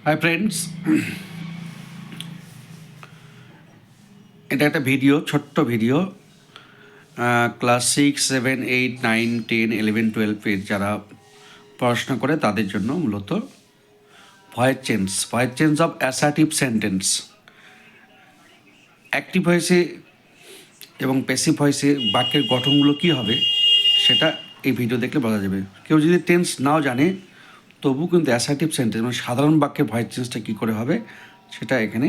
Hi friends, এটা একটা video, ছোট্ট ভিডিও। ক্লাস 6, 7, 8, 9, 10, 11, 12-এর যারা পড়াশোনা করে তাদের জন্য মূলত voice change of assertive sentence, active ভয়েসে এবং প্যাসিভ ভয়েসে বাক্যের গঠনগুলো কী হবে সেটা এই ভিডিও দেখলে বোঝা যাবে। কেউ যদি টেন্স নাও জানে তবু কিন্তু অ্যাসার্টিভ সেন্টেন্স মানে সাধারণ বাক্যের ভয়েস চেঞ্জটা কী করে হবে সেটা এখানে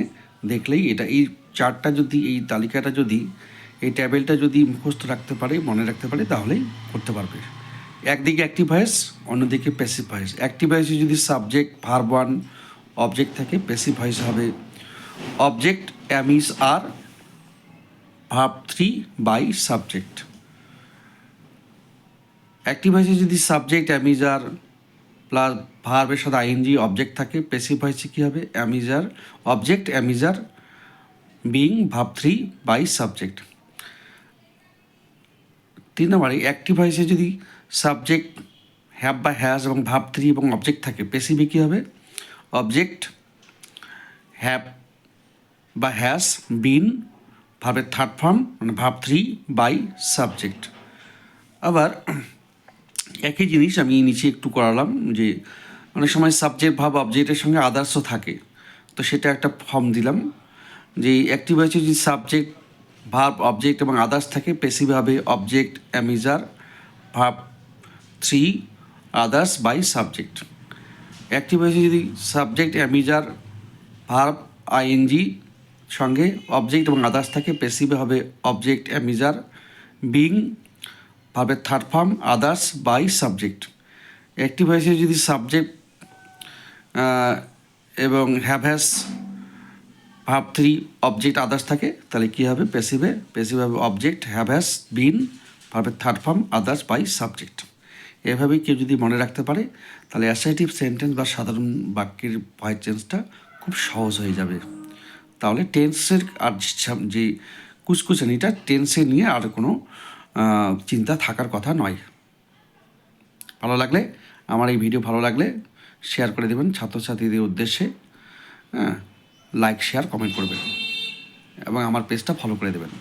দেখলেই এটা এই চার্টটা যদি, এই তালিকাটা যদি, এই ট্যাবেলটা যদি মুখস্থ রাখতে পারে, মনে রাখতে পারে, তাহলেই করতে পারবে। একদিকে অ্যাক্টিভ ভয়েস, অন্যদিকে প্যাসিভ ভয়েস। অ্যাক্টিভ ভয়েসে যদি সাবজেক্ট, ভার্ব ওয়ান, অবজেক্ট থাকে, প্যাসিভ ভয়েস হবে object, am, is, are, verb 3 by subject. Active ভয়েসে যদি subject, am, is, are plus ভার্বের সাথে আইএনজি অবজেক্ট থাকে, প্যাসিভ ভয়েসে কী হবে? Am, is, are, object, am, is, are, being, verb 3 by subject. 3 নম্বরে অ্যাক্টিভ ভয়েসে যদি সাবজেক্ট, হ্যাভ বা হ্যাজ এবং ভার্ব 3 এবং অবজেক্ট থাকে, প্যাসিভে কী হবে? অবজেক্ট, হ্যাভ বা হ্যাজ, বিন, ভার্বের থার্ড ফর্ম মানে ভার্ব 3 বাই সাবজেক্ট। আবার একই জিনিস আমি নিচে একটু করালাম যে অনেক সময় সাবজেক্ট, ভার্ব, অবজেক্টের সঙ্গে আদার্সও থাকে, তো সেটা একটা ফর্ম দিলাম যে অ্যাক্টিভ ভয়েসে যদি সাবজেক্ট, ভার্ব, অবজেক্ট এবং আদার্স থাকে, প্যাসিভ হবে object, am, is, are, verb 3 others by subject. Active ভয়েসে যদি subject, am, is, are, verb, I N G সঙ্গে অবজেক্ট এবং আদার্স থাকে, প্যাসিভে হবে object, am, is, are, being, ভার্বের third form others by subject. Active ভয়েসে যদি সাবজেক্ট এবং have, has, verb 3 object, others থাকে, তাহলে কী হবে? প্যাসিভে হবে অবজেক্ট, হ্যাভ, হ্যাজ, বিন, ভার্বের third form others by subject. এভাবেই কেউ যদি মনে রাখতে পারে তাহলে অ্যাসার্টিভ সেন্টেন্স বা সাধারণ বাক্যের ভয়েস চেঞ্জটা খুব সহজ হয়ে যাবে। তাহলে টেন্সের আর যে কুচকুচানিটা টেন্সে নিয়ে আর কোনো চিন্তা থাকার কথা নয়। ভালো লাগলে, আমার এই ভিডিও ভালো লাগলে শেয়ার করে দেবেন ছাত্রছাত্রীদের উদ্দেশ্যে। লাইক, শেয়ার, কমেন্ট করবেন এবং আমার পেজটা ফলো করে দেবেন।